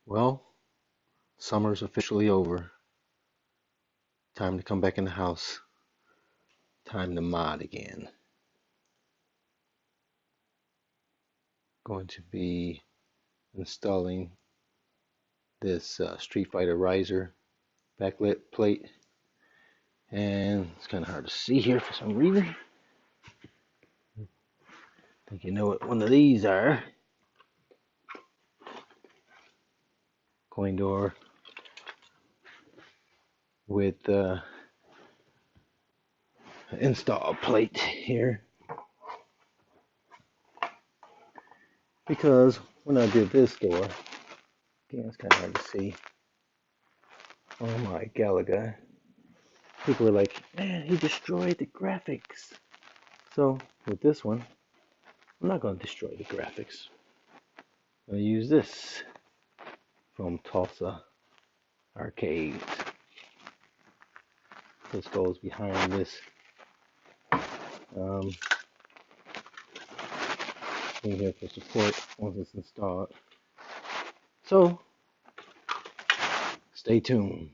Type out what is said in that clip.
Well, summer's officially over. Time to come back in the house. Time to mod again. Going to be installing this Street Fighter Riser backlit plate. And it's kind of hard to see here for some reason. I think you know what one of these are. Coin door with install plate here. Because when I did this door, again, it's kind of hard to see. Oh my Galaga. People were like, man, he destroyed the graphics. So with this one, I'm not going to destroy the graphics. I'm going to use this from Tulsa arcades. This goes behind this thing here for support once it's installed. So stay tuned.